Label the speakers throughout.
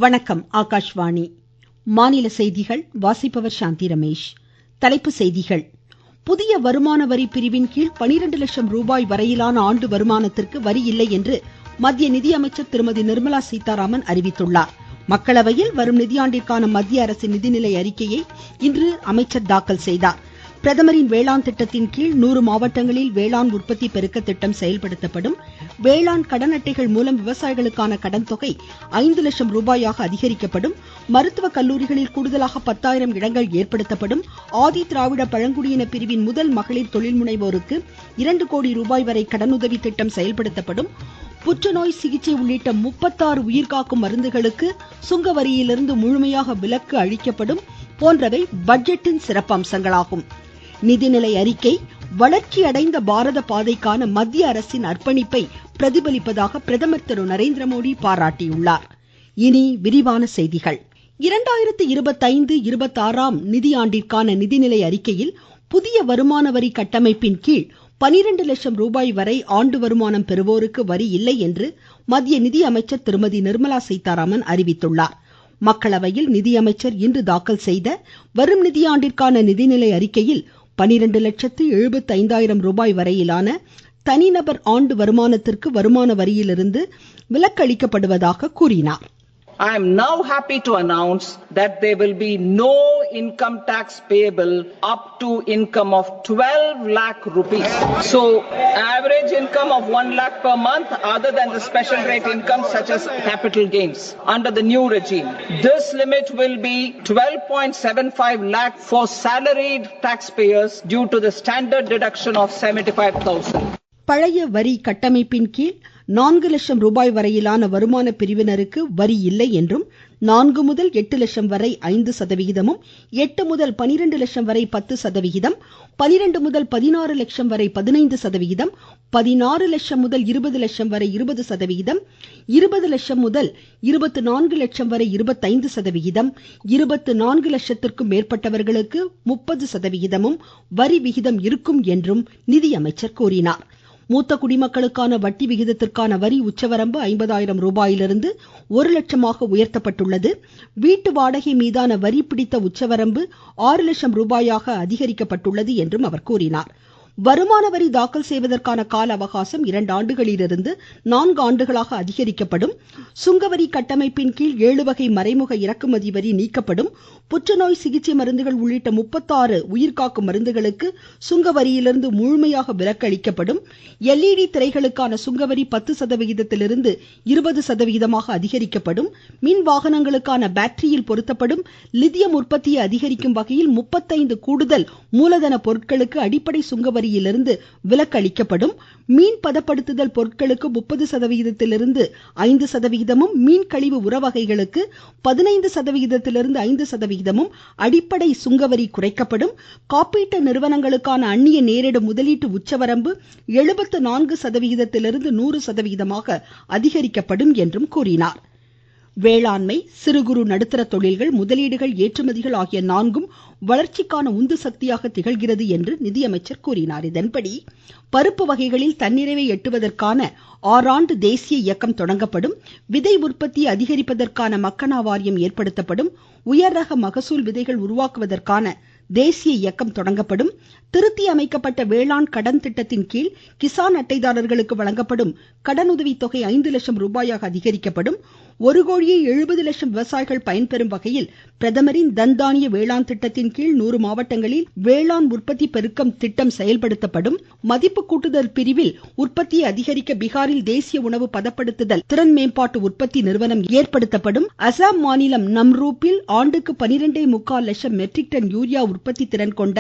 Speaker 1: வணக்கம். ஆகாஷ்வாணி மாநில செய்திகள் வாசிப்பவர் சாந்தி ரமேஷ். தலைப்புச் செய்திகள். புதிய வருமான வரி பிரிவின் கீழ் 12 லட்சம் ரூபாய் வரையிலான ஆண்டு வருமானத்திற்கு வரி இல்லை என்று மத்திய நிதியமைச்சர் திருமதி நிர்மலா சீதாராமன் அறிவித்துள்ளார். மக்களவையில் வரும் நிதியாண்டிற்கான மத்திய அரசின் நிதிநிலை அறிக்கையை இன்று அமைச்சர் தாக்கல் செய்தார். பிரதமரின் வேளாண் திட்டத்தின் கீழ் 100 மாவட்டங்களில் வேளாண் உற்பத்தி பெருக்க திட்டம் செயல்படுத்தப்படும். வேளாண் கடன் அட்டைகள் மூலம் விவசாயிகளுக்கான கடன் தொகை 5 லட்சம் ரூபாயாக அதிகரிக்கப்படும். மருத்துவ கல்லூரிகளில் கூடுதலாக 10,000 இடங்கள் ஏற்படுத்தப்படும். ஆதி திராவிட பழங்குடியின பிரிவின் முதல் மகளிர் தொழில் முனைவோருக்கு 2 கோடி ரூபாய் வரை கடனுதவி திட்டம் செயல்படுத்தப்படும். புற்றுநோய் சிகிச்சை உள்ளிட்ட 36 உயிர்காக்கும் மருந்துகளுக்கு சுங்க வரியிலிருந்து முழுமையாக விலக்கு அளிக்கப்படும் போன்றவை பட்ஜெட்டின் சிறப்பம்சங்களாகும். நிதிநிலை அறிக்கை வளர்ச்சி அடைந்த பாரத பாதைக்கான மத்திய அரசின் அர்ப்பணிப்பை பிரதிபலிப்பதாக பிரதமர் திரு நரேந்திர மோடி பாராட்டியுள்ளார். இனி விரிவான செய்திகள். 2025-26 நிதியாண்டிற்கான நிதிநிலை அறிக்கையில் புதிய வருமான வரி கட்டமைப்பின் கீழ் 12 லட்சம் ரூபாய் வரை ஆண்டு வருமானம் பெறுவோருக்கு வரி இல்லை என்று மத்திய நிதியமைச்சர் திருமதி நிர்மலா சீதாராமன் அறிவித்துள்ளார். மக்களவையில் நிதியமைச்சர் இன்று தாக்கல் செய்த வரும் நிதியாண்டிற்கான நிதிநிலை அறிக்கையில் 12,75,000 ரூபாய் வரையிலான தனிநபர் ஆண்டு வருமானத்திற்கு வருமான வரியிலிருந்து விலக்கு அளிக்கப்படுவதாக கூறினார்.
Speaker 2: I am now happy to announce that there will be no income tax payable up to income of 12 lakh rupees. So, average income of 1 lakh per month other than the special rate income such as capital gains under the new regime. This limit will be 12.75 lakh for salaried taxpayers due to the standard deduction of 75,000.
Speaker 1: பழைய வரி கட்டமைப்பின் கீழ் 4 லட்சம் ரூபாய் வரையிலான வருமான பிரிவினருக்கு வரி இல்லை என்றும் 4 முதல் 8 லட்சம் வரை 5%, 8 முதல் 12 லட்சம் வரை 10%, 12 முதல் 16 லட்சம் வரை 15%, 16 லட்சம் முதல் 20 லட்சம் வரை 20%, 20 லட்சம் முதல் 24 லட்சம் வரை 25%, 24 லட்சத்திற்கும் மேற்பட்டவர்களுக்கு 30% வரி விகிதம் இருக்கும் என்றும் நிதியமைச்சர் கூறினார். மூத்த குடிமக்களுக்கான வட்டி விகிதத்திற்கான வரி உச்சவரம்பு 50,000 ரூபாயிலிருந்து 1 லட்சமாக உயர்த்தப்பட்டுள்ளது. வீட்டு வாடகை மீதான வரி பிடித்த உச்சவரம்பு 6 லட்சம் ரூபாயாக அதிகரிக்கப்பட்டுள்ளது என்றும் அவர் கூறினார். வருமான வரி தாக்கல் செய்வதற்கான கால அவகாசம் 2 ஆண்டுகளிலிருந்து 4 ஆண்டுகளாக அதிகரிக்கப்படும். சுங்கவரி கட்டமைப்பின் கீழ் 7 வகை மறைமுக இறக்குமதி வரி நீக்கப்படும். புற்றுநோய் சிகிச்சை மருந்துகள் உள்ளிட்ட 36 உயிர்காக்கும் மருந்துகளுக்கு சுங்கவரியிலிருந்து முழுமையாக விலக்கு அளிக்கப்படும். LED திரைகளுக்கான சுங்கவரி 10%லிருந்து 20% அதிகரிக்கப்படும். மின் வாகனங்களுக்கான பேட்டரியில் பொருத்தப்படும் லித்தியம் உற்பத்தியை அதிகரிக்கும் வகையில் 35 கூடுதல் மூலதன பொருட்களுக்கு அடிப்படை சுங்கவரி இருந்து விலக்கு அளிக்கப்படும். மீன் பதப்படுத்துதல் பொருட்களுக்கு 30%லிருந்து 5%, மீன் கழிவு உரவகைகளுக்கு 15%லிருந்து 5% அடிப்படை சுங்கவரி குறைக்கப்படும். காப்பீட்டு நிறுவனங்களுக்கான அந்நிய நேரடி முதலீட்டு உச்சவரம்பு 74%லிருந்து 100% அதிகரிக்கப்படும் என்றும் கூறினார். வேளாண்மை, சிறு குறு நடுத்தர தொழில்கள், முதலீடுகள், ஏற்றுமதிகள் ஆகிய 4ம் வளர்ச்சிக்கான உந்து சக்தியாக திகழ்கிறது என்று நிதியமைச்சர் கூறினார். இதன்படி பருப்பு வகைகளில் தன்னிறைவை எட்டுவதற்கான 6 ஆண்டு தேசிய இயக்கம் தொடங்கப்படும். விதை உற்பத்தியை அதிகரிப்பதற்கான மக்கனா வாரியம் ஏற்படுத்தப்படும். உயர் ரக மகசூல் விதைகள் உருவாக்குவதற்கான தேசிய இயக்கம் தொடங்கப்படும். திருத்தி அமைக்கப்பட்ட வேளாண் கடன் திட்டத்தின் கீழ் கிசான் அட்டைதாரர்களுக்கு வழங்கப்படும் கடனுதவி தொகை 5 லட்சம் ரூபாயாக அதிகரிக்கப்படும். 1,70,00,000 விவசாயிகள் பயன்பெறும் வகையில் பிரதமரின் தன்தானிய வேளாண் திட்டத்தின் கீழ் 100 மாவட்டங்களில் வேளாண் உற்பத்தி பெருக்கம் திட்டம் செயல்படுத்தப்படும். மதிப்பு கூட்டுதல் பிரிவில் உற்பத்தியை அதிகரிக்க பீகாரில் தேசிய உணவு பதப்படுத்துதல் திறன் மேம்பாட்டு உற்பத்தி நிறுவனம் ஏற்படுத்தப்படும். அசாம் மாநிலம் நம்ரூப்பில் ஆண்டுக்கு 12.25 லட்சம் மெட்ரிக் டன் யூரியா உற்பத்தி திறன் கொண்ட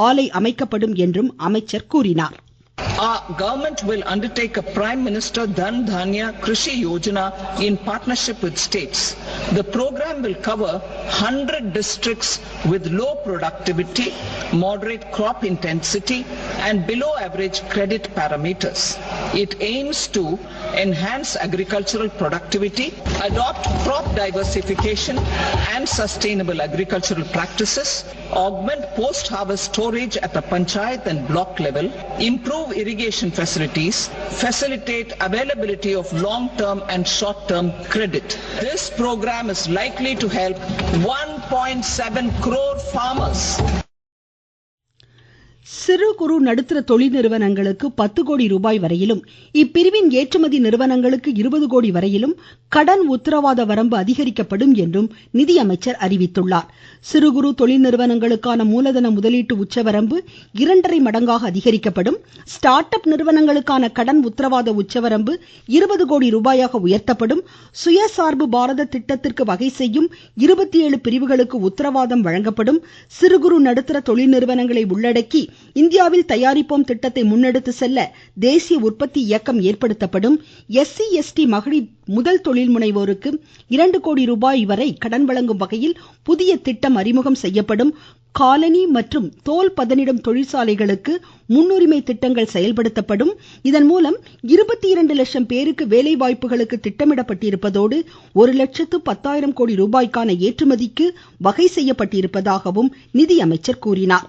Speaker 1: ஆலை அமைக்கப்படும் என்றும் அமைச்சர் கூறினார்.
Speaker 2: Our government will undertake a Prime Minister Dhan Dhanya Krishi Yojana in partnership with states. The program will cover 100 districts with low productivity, moderate crop intensity and below average credit parameters. It aims to enhance agricultural productivity, adopt crop diversification and sustainable agricultural practices, augment post-harvest storage at the panchayat and block level, improve irrigation facilities, facilitate availability of long-term and short-term credit. This program is likely to help 1.7 crore farmers.
Speaker 1: சிறு குறு நடுத்தர தொழில் நிறுவனங்களுக்கு 10 கோடி ரூபாய் வரையிலும், இப்பிரிவின் ஏற்றுமதி நிறுவனங்களுக்கு 20 கோடி வரையிலும் கடன் உத்தரவாத வரம்பு அதிகரிக்கப்படும் என்றும் நிதியமைச்சர் அறிவித்துள்ளார். சிறு குறு தொழில் நிறுவனங்களுக்கான மூலதன முதலீட்டு உச்சவரம்பு 2.5 மடங்காக அதிகரிக்கப்படும். ஸ்டார்ட் அப் நிறுவனங்களுக்கான கடன் உத்தரவாத உச்சவரம்பு 20 கோடி ரூபாயாக உயர்த்தப்படும். சுயசார்பு பாரத திட்டத்திற்கு வகை செய்யும் 27 பிரிவுகளுக்கு உத்தரவாதம் வழங்கப்படும். சிறு குறு நடுத்தர தொழில் நிறுவனங்களை உள்ளடக்கி இந்தியாவில் தயாரிப்போம் திட்டத்தை முன்னெடுத்து செல்ல தேசிய உற்பத்தி இயக்கம் ஏற்படுத்தப்படும். SC ST மகளிர் முதல் தொழில் முனைவோருக்கு 2 கோடி ரூபாய் வரை கடன் வழங்கும் வகையில் புதிய திட்டம் அறிமுகம் செய்யப்படும். காலனி மற்றும் தோல் பதனிடும் தொழிற்சாலைகளுக்கு முன்னுரிமை திட்டங்கள் செயல்படுத்தப்படும். இதன் மூலம் 22 லட்சம் பேருக்கு வேலை வாய்ப்புகளுக்கு திட்டமிடப்பட்டிருப்பதோடு 1,10,000 கோடி ரூபாய்க்கான ஏற்றுமதிக்கு வகை செய்யப்பட்டிருப்பதாகவும் நிதியமைச்சர் கூறினார்.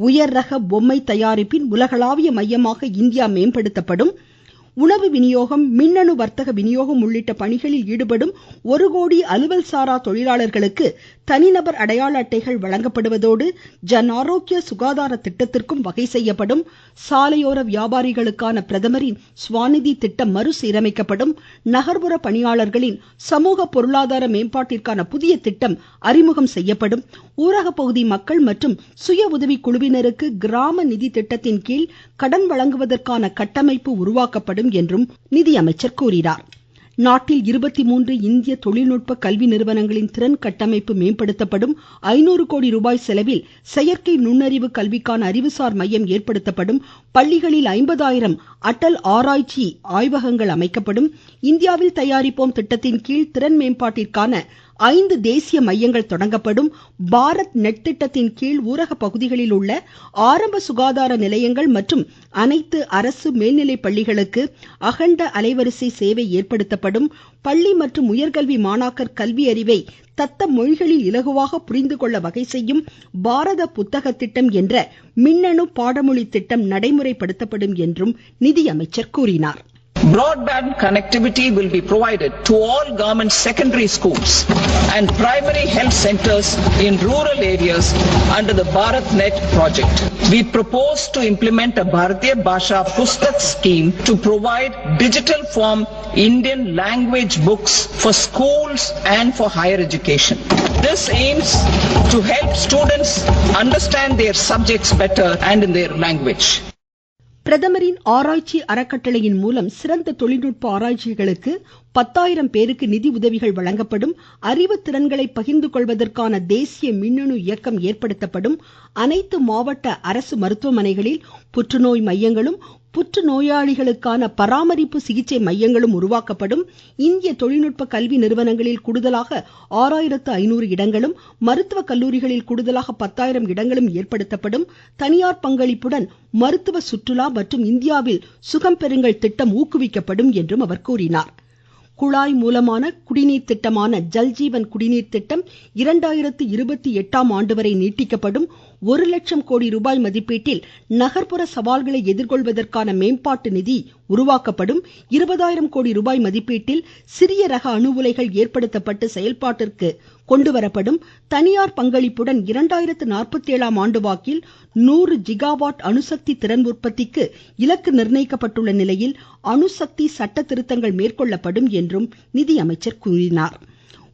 Speaker 1: உயர் ரக பொம்மை தயாரிப்பின் உலகளாவிய மையமாக இந்தியா மேம்படுத்தப்படும். உணவு விநியோகம், மின்னணு வர்த்தக விநியோகம் உள்ளிட்ட பணிகளில் ஈடுபடும் 1 கோடி அலுவல் சாரா தொழிலாளர்களுக்கு தனிநபர் அடையாள அட்டைகள் வழங்கப்படுவதோடு ஜன் ஆரோக்கிய சுகாதார திட்டத்திற்கும் வகை செய்யப்படும். சாலையோர வியாபாரிகளுக்கான பிரதமரின் ஸ்வாநிதி திட்டம் மறுசீரமைக்கப்படும். நகர்ப்புற பணியாளர்களின் சமூக பொருளாதார மேம்பாட்டிற்கான புதிய திட்டம் அறிமுகம் செய்யப்படும். ஊரக பகுதி மக்கள் மற்றும் சுய உதவி குழுவினருக்கு கிராம நிதி திட்டத்தின் கீழ் கடன் வழங்குவதற்கான கட்டமைப்பு உருவாக்கப்படும் என்றும் நிதியமைச்சர் கூறினார். நாட்டில் 23 இந்திய தொழில்நுட்ப கல்வி நிறுவனங்களின் திறன் கட்டமைப்பு மேம்படுத்தப்படும். 500 கோடி ரூபாய் செலவில் செயற்கை நுண்ணறிவு கல்விக்கான அறிவுசார் மையம் ஏற்படுத்தப்படும். பள்ளிகளில் 50,000 அடல் ஆராய்ச்சி ஆய்வகங்கள் அமைக்கப்படும். இந்தியாவில் தயாரிப்போம் திட்டத்தின் கீழ் திறன் மேம்பாட்டிற்கான 5 தேசிய மையங்கள் தொடங்கப்படும். பாரத் நெட் திட்டத்தின் கீழ் ஊரக பகுதிகளில் உள்ள ஆரம்ப சுகாதார நிலையங்கள் மற்றும் அனைத்து அரசு மேல்நிலை பள்ளிகளுக்கு அகண்ட அலைவரிசை சேவை ஏற்படுத்தப்படும். பள்ளி மற்றும் உயர்கல்வி மாணாக்கர் கல்வி அறிவை தத்தம் மொழிகளில் இலகுவாக புரிந்து கொள்ள வகை செய்யும் பாரத புத்தக திட்டம் என்ற மின்னணு பாடமொழி திட்டம் நடைமுறைப்படுத்தப்படும் என்றும் நிதியமைச்சர் கூறினார்.
Speaker 2: Broadband connectivity will be provided to all government secondary schools and primary health centers in rural areas under the BharatNet project. We propose to implement a Bharatiya Bhasha Pustak scheme to provide digital form Indian language books for schools and for higher education. This aims to help students understand their subjects better and in their language.
Speaker 1: பிரதமரின் ஆராய்ச்சி அறக்கட்டளையின் மூலம் சிறந்த தொழில்நுட்ப ஆராய்ச்சிகளுக்கு 10,000 பேருக்கு நிதி உதவிகள் வழங்கப்படும். அறிவு திறன்களை பகிர்ந்து கொள்வதற்கான தேசிய மின்னணு இயக்கம் ஏற்படுத்தப்படும். அனைத்து மாவட்ட அரசு மருத்துவமனைகளில் புற்றுநோய் மையங்களும் புற்றுநோயாளிகளுக்கான பராமரிப்பு சிகிச்சை மையங்களும் உருவாக்கப்படும். இந்திய தொழில்நுட்ப கல்வி நிறுவனங்களில் கூடுதலாக 6,500 இடங்களும், மருத்துவ கல்லூரிகளில் கூடுதலாக 10,000 இடங்களும் ஏற்படுத்தப்படும். தனியார் பங்களிப்புடன் மருத்துவ சுற்றுலா மற்றும் இந்தியாவில் சுகம் பெறுங்கள் திட்டம் ஊக்குவிக்கப்படும் என்றும் அவர் கூறினார். குழாய் மூலமான குடிநீர் திட்டமான ஜல்ஜீவன் குடிநீர் திட்டம் 2028ஆம் ஆண்டு வரை நீட்டிக்கப்படும். 1 லட்சம் கோடி ரூபாய் மதிப்பீட்டில் நகர்ப்புற சவால்களை எதிர்கொள்வதற்கான மேம்பாட்டு நிதி உருவாக்கப்படும். 20,000 கோடி ரூபாய் மதிப்பீட்டில் சிறிய ரக அணு உலைகள் ஏற்படுத்தப்பட்டு செயல்பாட்டிற்கு கொண்டுவரப்படும். தனியார் பங்களிப்புடன் 2047ஆம் ஆண்டு வாக்கில் 100 ஜிகாவாட் அணுசக்தி திறன் உற்பத்திக்கு இலக்கு நிர்ணயிக்கப்பட்டுள்ள நிலையில் அணுசக்தி சட்ட திருத்தங்கள் மேற்கொள்ளப்படும் என்றும் நிதியமைச்சர் கூறினார்.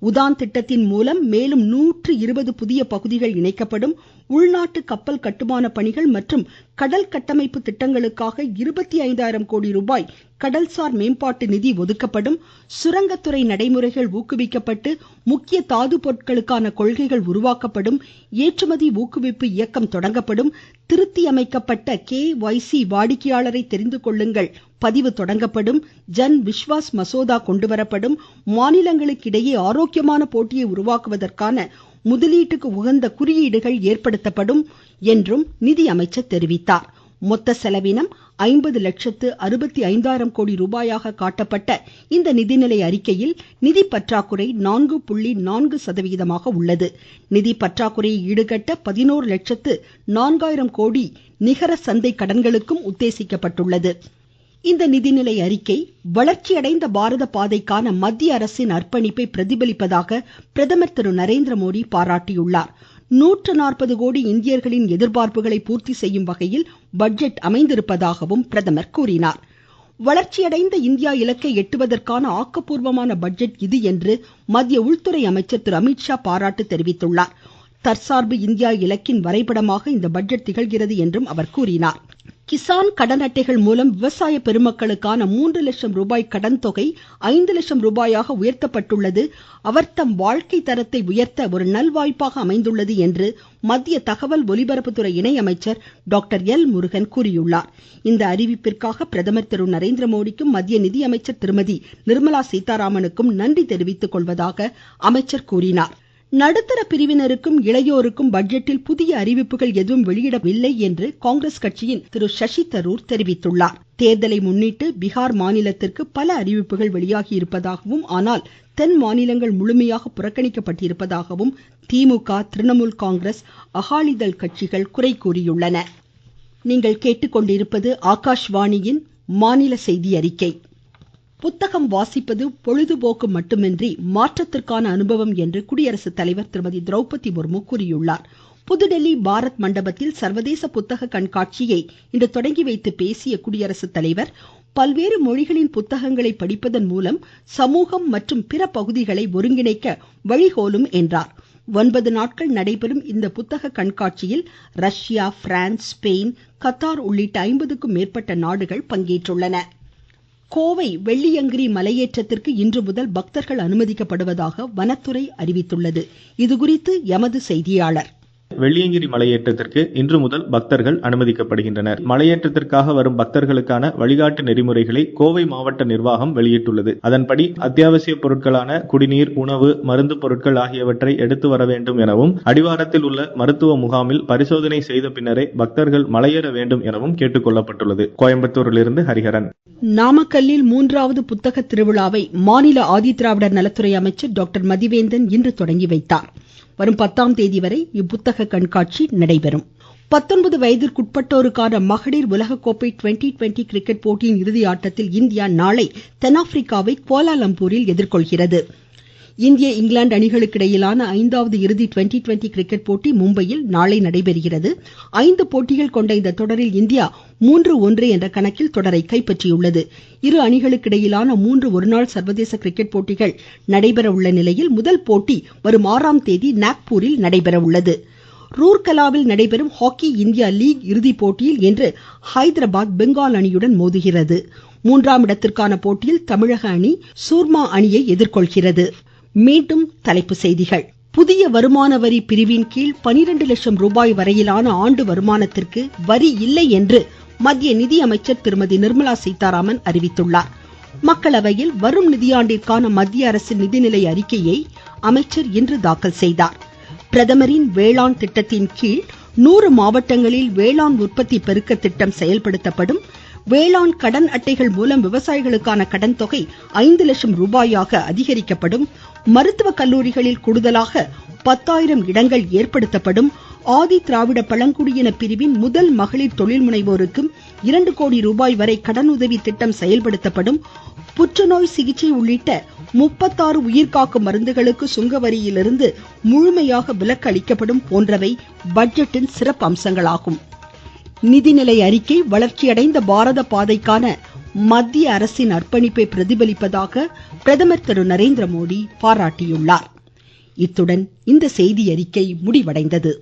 Speaker 1: உதான் திட்டத்தின் மூலம் மேலும் 120 புதிய பகுதிகள் இணைக்கப்படும். உள்நாட்டு கப்பல் கட்டுமான பணிகள் மற்றும் கடல் கட்டமைப்பு திட்டங்களுக்காக 25,000 கோடி ரூபாய் கடல்சார் மேம்பாட்டு நிதி ஒதுக்கப்படும். சுரங்கத்துறை நடைமுறைகள் ஊக்குவிக்கப்பட்டு முக்கிய தாது பொருட்களுக்கான கொள்கைகள் உருவாக்கப்படும். ஏற்றுமதி ஊக்குவிப்பு இயக்கம் தொடங்கப்படும். திருத்தி அமைக்கப்பட்ட KYC வாடிக்கையாளரை தெரிந்து கொள்ளுங்கள் பதிவு தொடங்கப்படும். ஜன் விஸ்வாஸ் மசோதா கொண்டுவரப்படும். மாநிலங்களுக்கிடையே ஆரோக்கியமான போட்டியை உருவாக்குவதற்கான முதலீட்டுக்கு உகந்த குறியீடுகள் ஏற்படுத்தப்படும் என்றும் நிதியமைச்சர் தெரிவித்தார். மொத்த செலவினம் 50,65,000 கோடி ரூபாயாக காட்டப்பட்ட இந்த நிதிநிலை அறிக்கையில் நிதி பற்றாக்குறை 4.4% உள்ளது. நிதி பற்றாக்குறையை ஈடுகட்ட 11,04,000 கோடி நிகர சந்தை கடன்களுக்கும் உத்தேசிக்கப்பட்டுள்ளது. இந்த நிதிநிலை அறிக்கை வளர்ச்சியடைந்த பாரத பாதைக்கான மத்திய அரசின் அர்ப்பணிப்பை பிரதிபலிப்பதாக பிரதமர் திரு நரேந்திர மோடி பாராட்டியுள்ளார். 140 கோடி இந்தியர்களின் எதிர்பார்ப்புகளை பூர்த்தி செய்யும் வகையில் பட்ஜெட் அமைந்திருப்பதாகவும் பிரதமர் கூறினார். வளர்ச்சியடைந்த இந்தியா இலக்கை எட்டுவதற்கான ஆக்கப்பூர்வமான பட்ஜெட் இது என்று மத்திய உள்துறை அமைச்சர் திரு அமித்ஷா பாராட்டு தெரிவித்துள்ளார். தற்சார்பு இந்தியா இலக்கின் வரைபடமாக இந்த பட்ஜெட் திகழ்கிறது என்றும் அவர் கூறினார். கிசான் கடன் அட்டைகள் மூலம் விவசாய பெருமக்களுக்கான 3 லட்சம் ரூபாய் கடன் தொகை 5 லட்சம் ரூபாயாக உயர்த்தப்பட்டுள்ளது அவர் தம் வாழ்க்கை தரத்தை உயர்த்த ஒரு நல்வாய்ப்பாக அமைந்துள்ளது என்று மத்திய தகவல் ஒலிபரப்புத்துறை இணை அமைச்சர் டாக்டர் எல் முருகன் கூறியுள்ளார். இந்த அறிவிப்பிற்காக பிரதமர் திரு நரேந்திர மோடிக்கும் மத்திய நிதியமைச்சர் திருமதி நிர்மலா சீதாராமனுக்கும் நன்றி தெரிவித்துக் கொள்வதாக அமைச்சர் கூறினார். நடுத்தர பிரிவினருக்கும் இளையோருக்கும் பட்ஜெட்டில் புதிய அறிவிப்புகள் எதுவும் வெளியிடவில்லை என்று காங்கிரஸ் கட்சியின் திரு சசி தரூர் தெரிவித்துள்ளார். தேர்தலை முன்னிட்டு பீகார் மாநிலத்திற்கு பல அறிவிப்புகள் வெளியாகி இருப்பதாகவும் ஆனால் தென் மாநிலங்கள் முழுமையாக புறக்கணிக்கப்பட்டிருப்பதாகவும் திமுக, திரிணாமுல் காங்கிரஸ், அகாலிதள் கட்சிகள் குறை கூறியுள்ளன. நீங்கள் கேட்டுக்கொண்டிருப்பது ஆகாஷ்வாணியின் மாநில செய்தி அறிக்கை. புத்தகம் வாசிப்பது பொழுதுபோக்கு மட்டுமின்றி மாற்றத்திற்கான அனுபவம் என்று குடியரசுத் தலைவர் திருமதி திரௌபதி முர்மு கூறியுள்ளார். புதுடெல்லி பாரத் மண்டபத்தில் சர்வதேச புத்தக கண்காட்சியை இன்று தொடங்கி வைத்து பேசிய குடியரசுத் தலைவர் பல்வேறு மொழிகளின் புத்தகங்களை படிப்பதன் மூலம் சமூகம் மற்றும் பிற பகுதிகளை ஒருங்கிணைக்க வழிகோலும் என்றார். 9 நாட்கள் நடைபெறும் இந்த புத்தக கண்காட்சியில் ரஷ்யா, பிரான்ஸ், ஸ்பெயின், கத்தார் உள்ளிட்ட 50க்கும் மேற்பட்ட நாடுகள் பங்கேற்றுள்ளன. கோவை வெள்ளியங்கிரி மலையேற்றத்திற்கு இன்று முதல் பக்தர்கள் அனுமதிக்கப்படுவதாக வனத்துறை அறிவித்துள்ளது. இதுகுறித்து எமது செய்தியாளர்.
Speaker 3: வெள்ளியங்கிரி மலையேற்றத்திற்கு இன்று முதல் பக்தர்கள் அனுமதிக்கப்படுகின்றனர். மலையேற்றத்திற்காக வரும் பக்தர்களுக்கான வழிகாட்டு நெறிமுறைகளை கோவை மாவட்ட நிர்வாகம் வெளியிட்டுள்ளது. அதன்படி அத்தியாவசிய பொருட்களான குடிநீர், உணவு, மருந்து பொருட்கள் ஆகியவற்றை எடுத்து வர வேண்டும் எனவும் அடிவாரத்தில் உள்ள மருத்துவ முகாமில் பரிசோதனை செய்த பின்னரே பக்தர்கள் மலையேற வேண்டும் எனவும் கேட்டுக் கொள்ளப்பட்டுள்ளது. கோயம்புத்தூரிலிருந்து ஹரிஹரன்.
Speaker 1: நாமக்கல்லில் 3வது புத்தக திருவிழாவை மாநில ஆதிதிராவிடர் நலத்துறை அமைச்சர் டாக்டர் மதிவேந்தன் இன்று தொடங்கி வைத்தார். வரும் 10ஆம் தேதி வரை இப்புத்தக கண்காட்சி நடைபெறும். 19 வயதிற்குட்பட்டோருக்கான மகளிர் உலகக்கோப்பை 2020 கிரிக்கெட் போட்டியின் இறுதி ஆட்டத்தில் இந்தியா நாளை தென்னாப்பிரிக்காவை கோலாலம்பூரில் எதிர்கொள்கிறது. இந்திய இங்கிலாந்து அணிகளுக்கு இடையிலான 5வது இறுதி 2020 கிரிக்கெட் போட்டி மும்பையில் நாளை நடைபெறுகிறது. 5 போட்டிகள் கொண்ட இந்த தொடரில் இந்தியா 3-1 என்ற கணக்கில் தொடரை கைப்பற்றியுள்ளது. இரு அணிகளுக்கு இடையிலான 3 ஒருநாள் சர்வதேச கிரிக்கெட் போட்டிகள் நடைபெற உள்ள நிலையில் முதல் போட்டி வரும் 6ஆம் தேதி நாக்பூரில் நடைபெற உள்ளது. ரூர்கலாவில் நடைபெறும் ஹாக்கி இந்தியா லீக் இறுதி போட்டியில் இன்று ஹைதராபாத் பெங்கால் அணியுடன் மோதுகிறது. 3ஆம் இடத்திற்கான போட்டியில் தமிழக அணி சூர்மா அணியை எதிர்கொள்கிறது. மீண்டும் தலைப்புச் செய்திகள். புதிய வருமான வரி பிரிவின் கீழ் 12 லட்சம் ரூபாய் வரையிலான ஆண்டு வருமானத்திற்கு வரி இல்லை என்று மத்திய நிதியமைச்சர் திருமதி நிர்மலா சீதாராமன் அறிவித்துள்ளார். மக்களவையில் வரும் நிதியாண்டிற்கான மத்திய அரசின் நிதிநிலை அறிக்கையை அமைச்சர் இன்று தாக்கல் செய்தார். பிரதமரின் வேளாண் திட்டத்தின் கீழ் 100 மாவட்டங்களில் வேளாண் உற்பத்தி பெருக்க திட்டம் செயல்படுத்தப்படும். வேளாண் கடன் அட்டைகள் மூலம் விவசாயிகளுக்கான கடன் தொகை 5 லட்சம் ரூபாயாக அதிகரிக்கப்படும். மருத்துவ கல்லூரிகளில் கூடுதலாக 10,000 இடங்கள் ஏற்படுத்தப்படும். ஆதி திராவிட பழங்குடியின பிரிவின் முதல் மகளிர் தொழில் முனைவோருக்கு 2 கோடி ரூபாய் வரை கடனுதவி திட்டம் செயல்படுத்தப்படும். புற்றுநோய் சிகிச்சை உள்ளிட்ட 36 உயிர்காக்கும் மருந்துகளுக்கு சுங்கவரியிலிருந்து முழுமையாக விலக்கு அளிக்கப்படும் போன்றவை பட்ஜெட்டின் சிறப்பு அம்சங்களாகும். நிதிநிலை அறிக்கை வளர்ச்சியடைந்த பாரத பாதைக்கான மத்திய அரசின் அர்ப்பணிப்பை பிரதிபலிப்பதாக பிரதமர் திரு நரேந்திர மோடி பாராட்டியுள்ளார். இத்துடன் இந்த செய்தி அறிக்கை முடிவடைந்தது.